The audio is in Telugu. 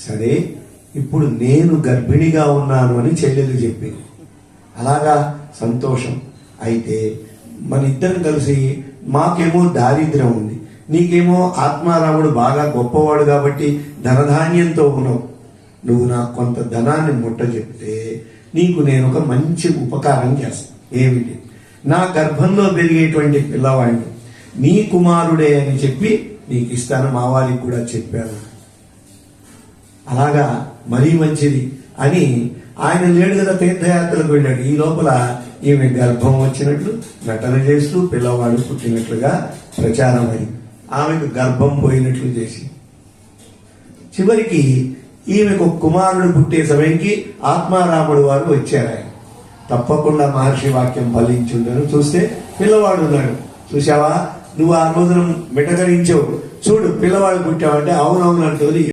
సరే, ఇప్పుడు నేను గర్భిణిగా ఉన్నాను అని చెల్లెలు చెప్పింది. అలాగా, సంతోషం. అయితే మన ఇద్దరం కలిసి, మాకేమో దారిద్ర్యం ఉంది, నీకేమో ఆత్మారాముడు బాగా గొప్పవాడు కాబట్టి ధనధాన్యంతో ఉన్నావు. నువ్వు నాకు కొంత ధనాన్ని ముట్ట చెప్తే నీకు నేను ఒక మంచి ఉపకారం చేస్తాను. ఏమిటి? నా గర్భంలో పెరిగేటువంటి పిల్లవాడిని నీ కుమారుడే అని చెప్పి నీకు ఇస్తాను. మా వారికి కూడా చెప్పాను. అలాగా, మరీ మంచిది అని ఆయన లేడు కదా, తీర్థయాత్రకు వెళ్ళాడు. ఈ లోపల ఈమె గర్భం వచ్చినట్లు నటన చేస్తూ పిల్లవాడు పుట్టినట్లుగా ప్రచారం అయింది. ఆమెకు గర్భం పోయినట్లు చేసి చివరికి ఈమెకు కుమారుడు పుట్టే సమయంకి ఆత్మారాముడు వారు వచ్చారు. ఆయన తప్పకుండా మహర్షి వాక్యం ఫలించుండను. చూస్తే పిల్లవాడు ఉన్నాడు. చూసావా, నువ్వు ఆ రోజున మిటకరించావు, చూడు పిల్లవాడు పుట్టావంటే అవునవును అంటుంది.